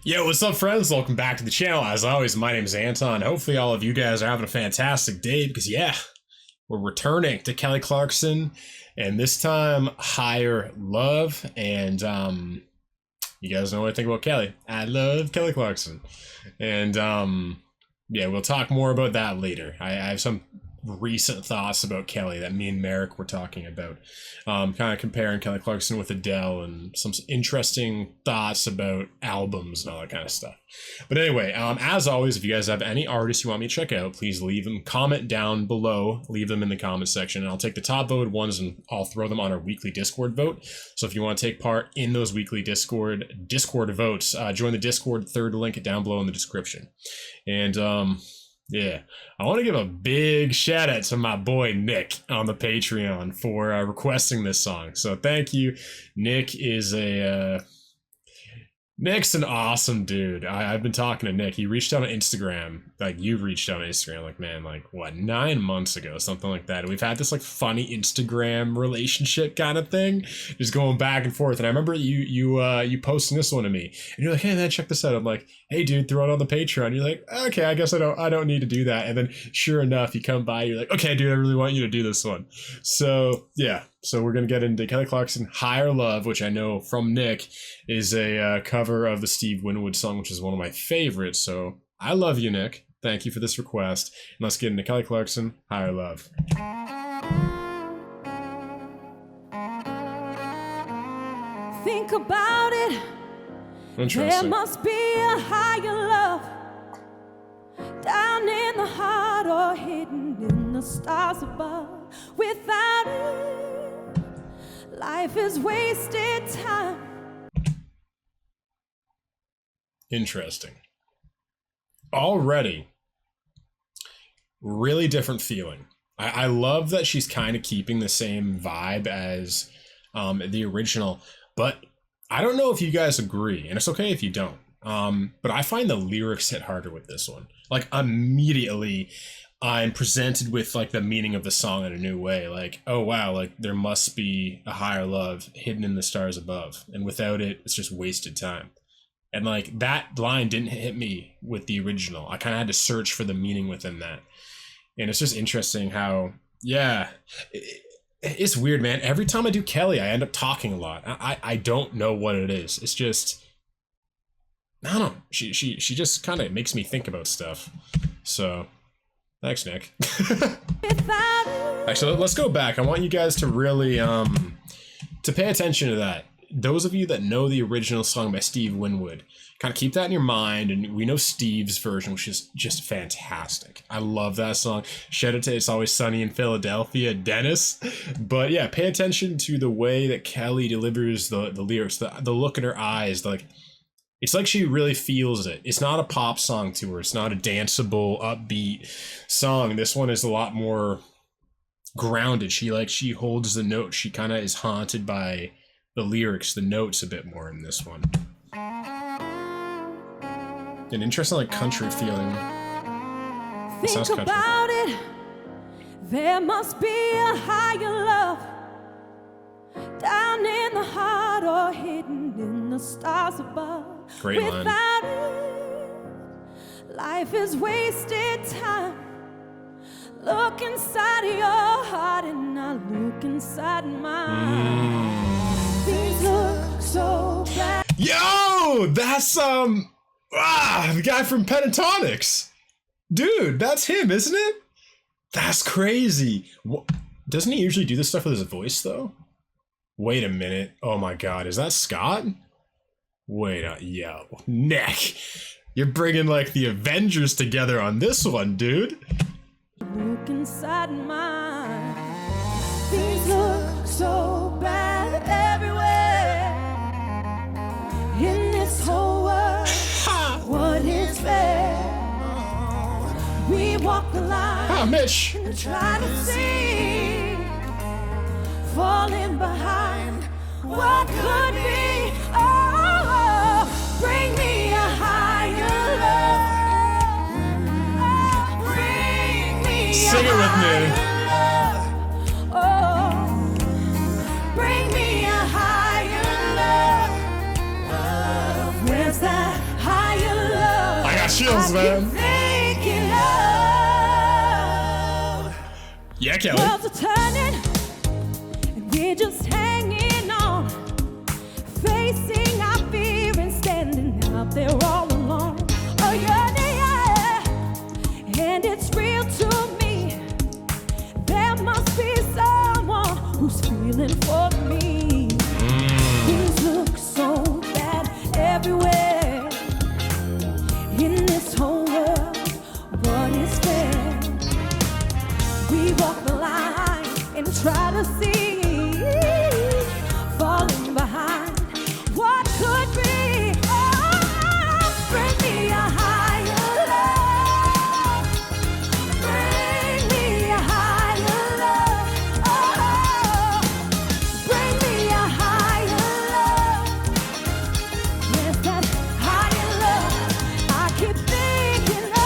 Yo, what's up, friends? Welcome back to the channel. As always, my name is Anton. Hopefully all of you guys are having a fantastic day because, yeah, we're returning to Kelly Clarkson, and this time, Higher Love. And you guys know what I think about Kelly. I love Kelly Clarkson. And yeah, we'll talk more about that later. I have some recent thoughts about Kelly that me and Merek were talking about, kind of comparing Kelly Clarkson with Adele and some interesting thoughts about albums and all that kind of stuff. But anyway, as always, if you guys have any artists you want me to check out, please leave them, comment down below, leave them in the comment section, and I'll take the top voted ones and I'll throw them on our weekly Discord vote. So if you want to take part in those weekly Discord votes, join the Discord, third link down below in the description. And yeah, I want to give a big shout out to my boy Nick on the Patreon for requesting this song. So thank you. Nick's an awesome dude. I've been talking to Nick. He reached out on Instagram, like you reached out on Instagram, like, man, like what, 9 months ago, something like that. And we've had this like funny Instagram relationship kind of thing, just going back and forth. And I remember you posting this one to me, and you're like, hey man, check this out. I'm like, hey dude, throw it on the Patreon. You're like, okay, I guess I don't need to do that. And then sure enough, you come by, you're like, okay dude, I really want you to do this one. So yeah, so we're gonna get into Kelly Clarkson, Higher Love, which I know from Nick is a cover of the Steve Winwood song, which is one of my favorites. So I love you, Nick. Thank you for this request. And let's get into Kelly Clarkson, Higher Love. Think about it. There must be a higher love down in the heart or hidden in the stars above. Without it, life is wasted time. Interesting. Already, really different feeling. I love that she's kind of keeping the same vibe as the original, but I don't know if you guys agree, and it's okay if you don't. But I find the lyrics hit harder with this one. Like immediately, I'm presented with like the meaning of the song in a new way. Like, oh wow, like there must be a higher love hidden in the stars above, and without it, it's just wasted time. And like that line didn't hit me with the original. I kind of had to search for the meaning within that. And it's just interesting how, yeah, it's weird, man. Every time I do Kelly, I end up talking a lot. I don't know what it is. It's just, I don't know. She just kind of makes me think about stuff. So thanks, Nick. Actually, let's go back. I want you guys to really, to pay attention to that. Those of you that know the original song by Steve Winwood, kind of keep that in your mind. And we know Steve's version, which is just fantastic. I love that song. Shout out to It's Always Sunny in Philadelphia, Dennis. But yeah, pay attention to the way that Kelly delivers the lyrics, the look in her eyes. Like, it's like she really feels it. It's not a pop song to her. It's not a danceable, upbeat song. This one is a lot more grounded. She holds the note. She kind of is haunted by the lyrics, the notes a bit more in this one. An interesting like country feeling. Think about it. There must be a higher love down in the heart or hidden in the stars above. Great line. Without it, life is wasted time. Look inside of your heart and I look inside mine. Things look so bad. Yo, that's the guy from Pentatonics. Dude, that's him, isn't it? That's crazy. Doesn't he usually do this stuff with his voice though? Wait a minute. Oh my God, is that Scott? Wait, yo, Nick, you're bringing like the Avengers together on this one, dude. Look inside mine. Things look so bad everywhere in this whole world. What is fair? We walk the line Mitch. and try to see, falling behind what could be. Oh, bring me a higher love. Bring me Sing it with me. Oh, bring me a higher love. Where's that higher got chills, man. Yeah, Kelly. Worlds are turning, and we're just hanging on, facing our fear and standing out there all alone. Oh yeah, yeah, and it's real to me. There must be someone who's feeling for me. Things look so bad everywhere in this whole world. What is fair? We walk the line and try to see, falling behind what could be. Oh, bring me a higher love. Bring me a higher love. Oh, bring me a higher love. Yes, that higher love I keep thinking of.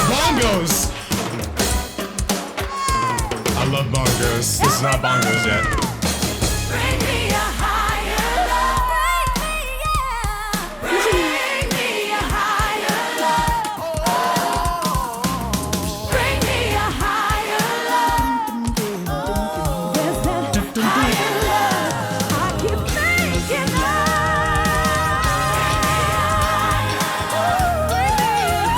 Bongos! I love bongos. This is not bongos yet. Bring me a higher love. Bring me a higher love. Bring me a higher love. There's that higher love I keep thinking of. Bring me a higher love. Bring me a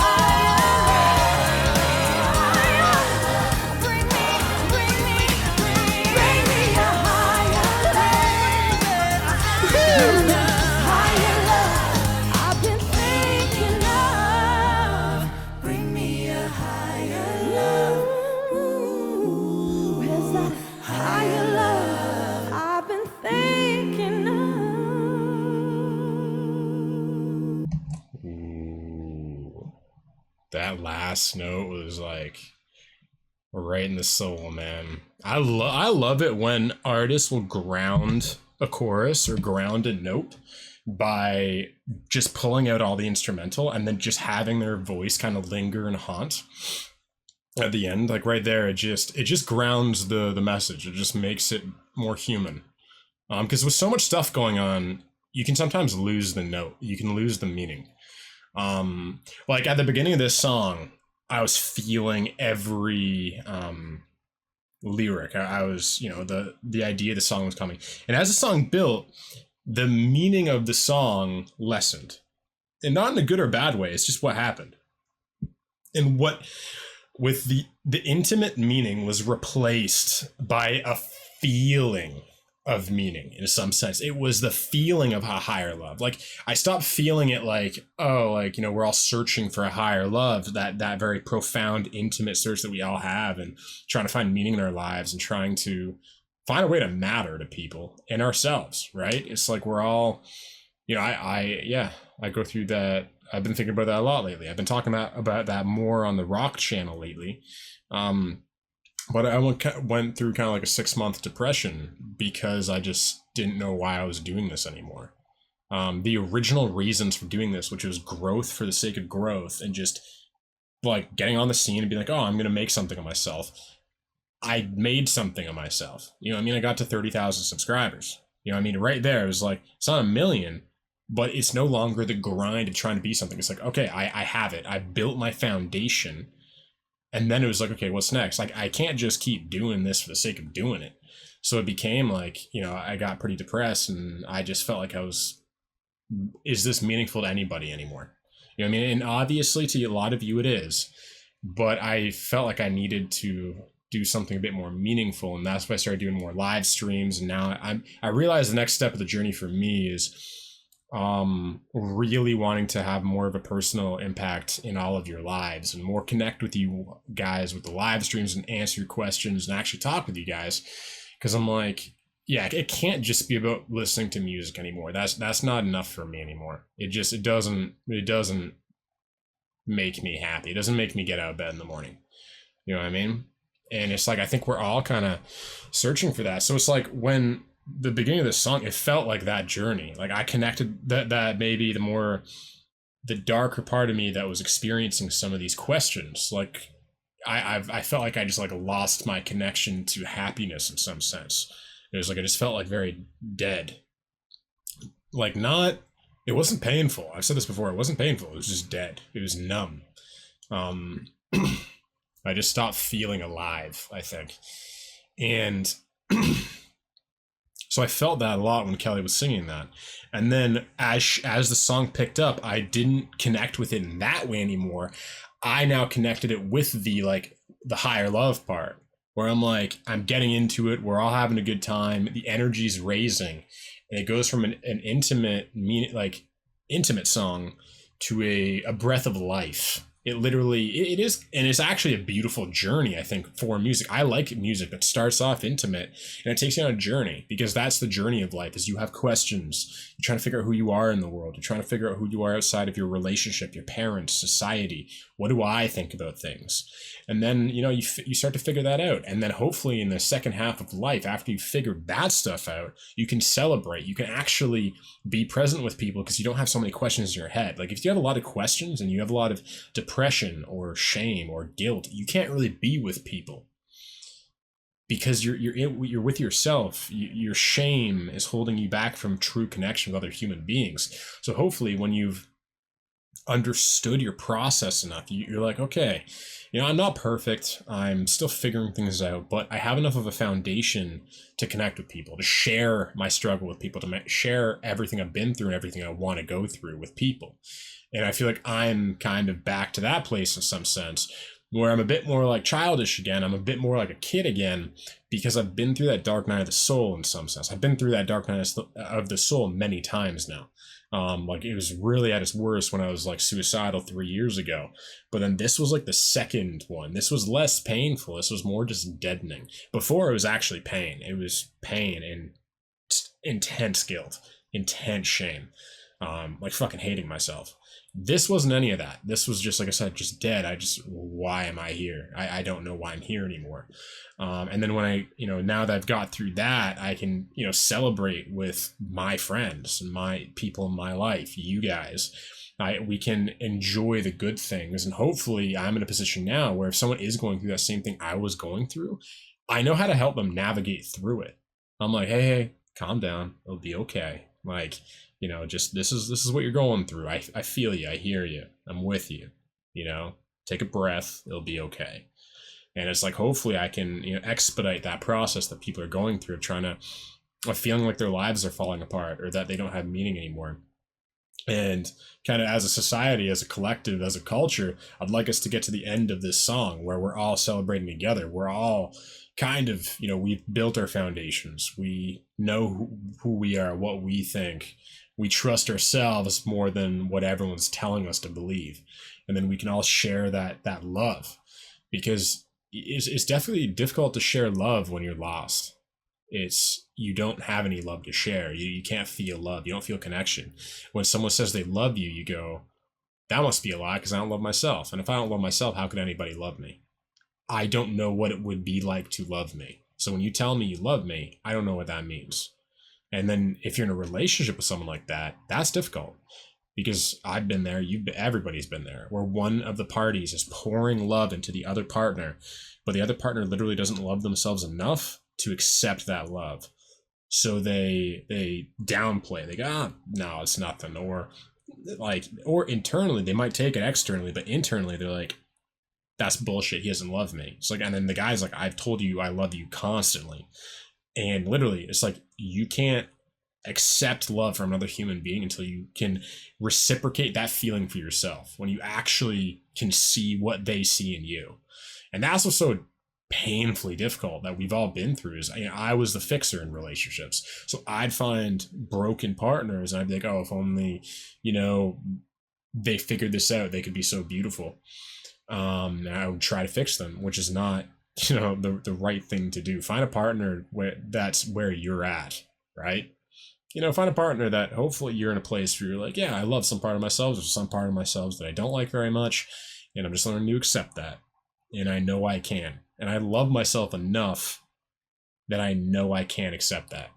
higher love. I've been thinking of. Bring me a higher love. Where's that higher love I've been thinking of? Ooh. That last note was like right in the soul, man. I love it when artists will ground a chorus or ground a note by just pulling out all the instrumental and then just having their voice kind of linger and haunt at the end. Like right there, it just grounds the message. It just makes it more human. Because with so much stuff going on, you can sometimes lose the note. You can lose the meaning. Like at the beginning of this song, I was feeling every lyric. I was, the idea of the song was coming. And as the song built, the meaning of the song lessened. And not in a good or bad way, it's just what happened. And what with the intimate meaning was replaced by a feeling of meaning in some sense. It was the feeling of a higher love. Like I stopped feeling it like, oh, like, we're all searching for a higher love, that very profound, intimate search that we all have, and trying to find meaning in our lives and trying to find a way to matter to people and ourselves, right? It's like we're all, I go through that. I've been thinking about that a lot lately. I've been talking about that more on the Rock channel lately. But I went through kind of like a 6-month depression because I just didn't know why I was doing this anymore. The original reasons for doing this, which was growth for the sake of growth and just like getting on the scene and being like, oh, I'm going to make something of myself. I made something of myself. I got to 30,000 subscribers. Right there, it was like, it's not 1 million, but it's no longer the grind of trying to be something. It's like, okay, I have it. I built my foundation. And then it was like, okay, what's next? Like, I can't just keep doing this for the sake of doing it. So it became like, I got pretty depressed and I just felt like is this meaningful to anybody anymore? And obviously to a lot of you it is, but I felt like I needed to do something a bit more meaningful. And that's why I started doing more live streams. And now I realized the next step of the journey for me is really wanting to have more of a personal impact in all of your lives and more connect with you guys with the live streams and answer your questions and actually talk with you guys. Because I'm like, yeah, it can't just be about listening to music anymore. That's not enough for me anymore. It doesn't make me happy. It doesn't make me get out of bed in the morning. You know what I mean? And it's like, I think we're all kind of searching for that. So it's like when the beginning of this song, it felt like that journey. Like I connected that maybe the darker part of me that was experiencing some of these questions. Like I felt like I just like lost my connection to happiness in some sense. It was like, I just felt like very dead. Like it wasn't painful. I've said this before. It wasn't painful. It was just dead. It was numb. I just stopped feeling alive, I think. And so I felt that a lot when Kelly was singing that. And then as the song picked up, I didn't connect with it in that way anymore. I now connected it with the higher love part, where I'm like, I'm getting into it. We're all having a good time. The energy's raising. And it goes from an intimate song to a breath of life. It literally, it is, and it's actually a beautiful journey, I think, for music. I like music that starts off intimate and it takes you on a journey, because that's the journey of life, is you have questions. You're trying to figure out who you are in the world. You're trying to figure out who you are outside of your relationship, your parents, society. What do I think about things? And then, you start to figure that out. And then hopefully in the second half of life, after you figured that stuff out, you can celebrate. You can actually be present with people because you don't have so many questions in your head. Like if you have a lot of questions and you have a lot of depression or shame or guilt, you can't really be with people because you're with yourself. Your shame is holding you back from true connection with other human beings. So hopefully when you've understood your process enough, you're like, okay, I'm not perfect. I'm still figuring things out, but I have enough of a foundation to connect with people, to share my struggle with people, to share everything I've been through and everything I want to go through with people. And I feel like I'm kind of back to that place in some sense, where I'm a bit more like childish again. I'm a bit more like a kid again, because I've been through that dark night of the soul in some sense. I've been through that dark night of the soul many times now. Like it was really at its worst when I was like suicidal 3 years ago. But then this was like the second one. This was less painful. This was more just deadening. Before it was actually pain. It was pain and intense guilt, intense shame, like fucking hating myself. This wasn't any of that. This was just, like I said, just dead. Why am I here? I don't know why I'm here anymore. And then when I, now that I've got through that, I can, celebrate with my friends and my people in my life, you guys. We can enjoy the good things. And hopefully I'm in a position now where if someone is going through that same thing I was going through, I know how to help them navigate through it. I'm like, hey, calm down. It'll be okay. Like, just this is what you're going through. I feel you. I hear you. I'm with you. Take a breath. It'll be okay. And it's like, hopefully I can, expedite that process that people are going through of feeling like their lives are falling apart or that they don't have meaning anymore. And kind of as a society, as a collective, as a culture, I'd like us to get to the end of this song where we're all celebrating together. We're all kind of, we've built our foundations. We know who we are, what we think. We trust ourselves more than what everyone's telling us to believe. And then we can all share that love, because it's definitely difficult to share love when you're lost. You don't have any love to share. You can't feel love. You don't feel connection. When someone says they love you, you go, that must be a lie because I don't love myself. And if I don't love myself, how could anybody love me? I don't know what it would be like to love me. So when you tell me you love me, I don't know what that means. And then if you're in a relationship with someone like that, that's difficult, because I've been there. Everybody's been there, where one of the parties is pouring love into the other partner, but the other partner literally doesn't love themselves enough to accept that love. So they downplay. They go, no, it's nothing. Or internally, they might take it externally, but internally they're like, that's bullshit. He doesn't love me. It's like, and then the guy's like, I've told you I love you constantly. And literally, it's like, you can't accept love from another human being until you can reciprocate that feeling for yourself, when you actually can see what they see in you. And that's what's so painfully difficult that we've all been through. Is I was the fixer in relationships, so I'd find broken partners and I'd be like, oh, if only they figured this out, they could be so beautiful. And I would try to fix them, which is not the right thing to do. Find a partner that's where you're at, right? Find a partner that hopefully you're in a place where you're like, yeah, I love some part of myself. There's some part of myself that I don't like very much, and I'm just learning to accept that. And I know I can. And I love myself enough that I know I can accept that.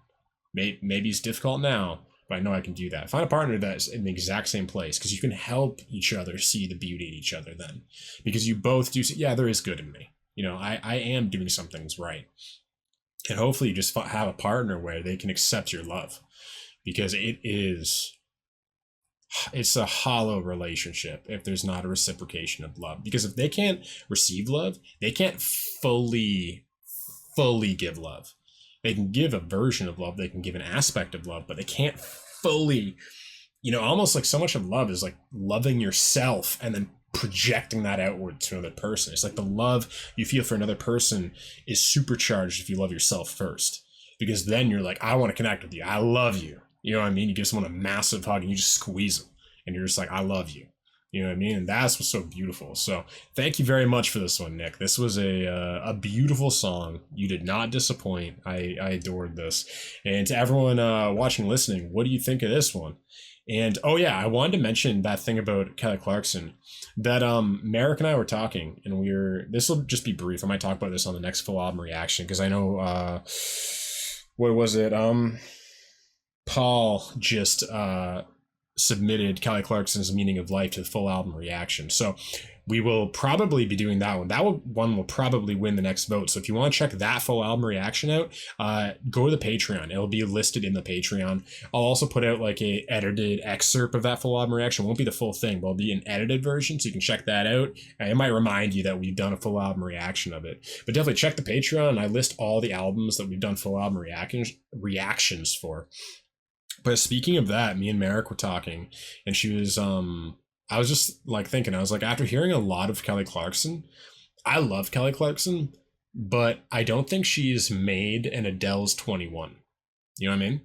Maybe it's difficult now, but I know I can do that. Find a partner that's in the exact same place, because you can help each other see the beauty in each other then. Because you both do see, yeah, there is good in me. You know, I am doing some things right. And hopefully you just have a partner where they can accept your love. Because it's a hollow relationship if there's not a reciprocation of love. Because if they can't receive love, they can't fully give love. They can give a version of love, they can give an aspect of love, but they can't fully, you know, almost like so much of love is like loving yourself and then projecting that outward to another person. It's like the love you feel for another person is supercharged if you love yourself first, because then you're like, I want to connect with you, I love you. You know what I mean? You give someone a massive hug and you just squeeze them and you're just like, I love you. You know what I mean? And that's what's so beautiful. So thank you very much for this one, Nick. This was a beautiful song. You did not disappoint. I adored this. And to everyone watching, listening, what do you think of this one? And oh yeah, I wanted to mention that thing about Kelly Clarkson that Merek and I were talking, and this will just be brief. I might talk about this on the next full album reaction, because I know what was it? Paul just submitted Kelly Clarkson's Meaning of Life to the full album reaction. So we will probably be doing that one. That one will probably win the next vote. So if you want to check that full album reaction out, go to the Patreon. It'll be listed in the Patreon. I'll also put out like a edited excerpt of that full album reaction. It won't be the full thing, but it'll be an edited version, so you can check that out. And it might remind you that we've done a full album reaction of it. But definitely check the Patreon. I list all the albums that we've done full album reactions for. But speaking of that, me and Merek were talking, and she was, I was just like thinking, I was like, after hearing a lot of Kelly Clarkson, I love Kelly Clarkson, but I don't think she's made an Adele's 21. You know what I mean?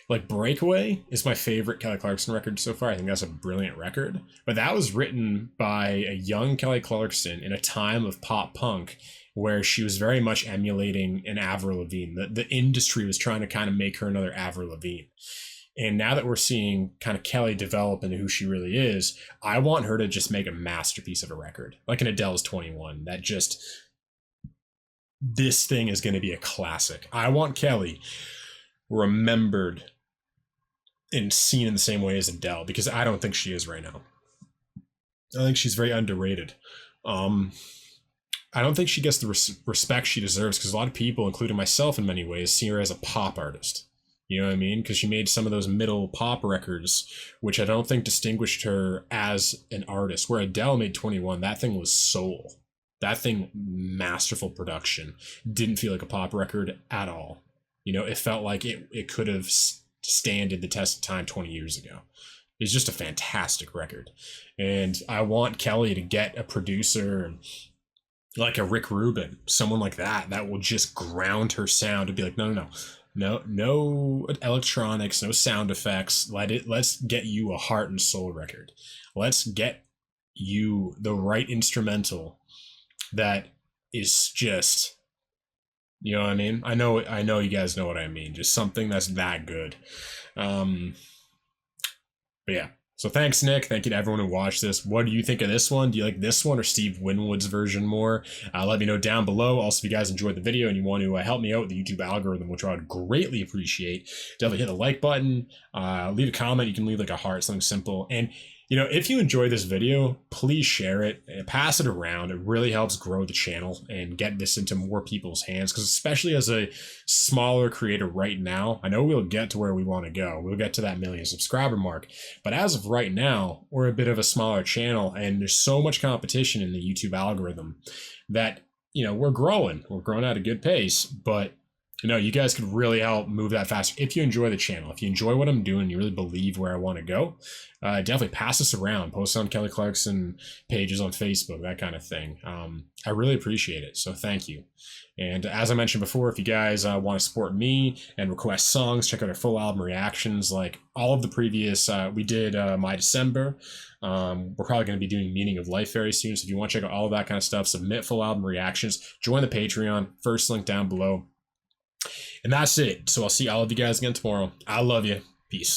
Like Breakaway is my favorite Kelly Clarkson record so far. I think that's a brilliant record, but that was written by a young Kelly Clarkson in a time of pop punk where she was very much emulating an Avril Lavigne. The industry was trying to kind of make her another Avril Lavigne. And now that we're seeing kind of Kelly develop into who she really is, I want her to just make a masterpiece of a record, like an Adele's 21, that just, this thing is going to be a classic. I want Kelly remembered and seen in the same way as Adele, because I don't think she is right now. I think she's very underrated. I don't think she gets the respect she deserves, because a lot of people, including myself in many ways, see her as a pop artist. You know what I mean? Because she made some of those middle pop records, which I don't think distinguished her as an artist. Where Adele made 21, that thing was soul. That thing, masterful production. Didn't feel like a pop record at all. You know, it felt like it could have standed the test of time 20 years ago. It's just a fantastic record. And I want Kelly to get a producer like a Rick Rubin, someone like that will just ground her sound to be like, no electronics, no sound effects. Let's get you a heart and soul record. Let's get you the right instrumental that is just, you know what I mean? I know you guys know what I mean. Just something that's that good. But yeah. So thanks, Nick. Thank you to everyone who watched this. What do you think of this one? Do you like this one or Steve Winwood's version more? Let me know down below. Also, if you guys enjoyed the video and you want to help me out with the YouTube algorithm, which I would greatly appreciate, definitely hit the like button. Leave a comment. You can leave like a heart, something simple. And you know, if you enjoy this video, please share it and pass it around. It really helps grow the channel and get this into more people's hands, because especially as a smaller creator right now, I know we'll get to where we want to go. We'll get to that 1 million subscriber mark. But as of right now, we're a bit of a smaller channel, and there's so much competition in the YouTube algorithm that, you know, we're growing. We're growing at a good pace, but you know, you guys could really help move that faster if you enjoy the channel. If you enjoy what I'm doing, you really believe where I want to go, definitely pass this around. Post on Kelly Clarkson pages on Facebook, that kind of thing. I really appreciate it, so thank you. And as I mentioned before, if you guys want to support me and request songs, check out our full album reactions. Like all of the previous, we did My December. We're probably going to be doing Meaning of Life very soon. So if you want to check out all of that kind of stuff, submit full album reactions, join the Patreon, first link down below. And that's it. So I'll see all of you guys again tomorrow. I love you. Peace.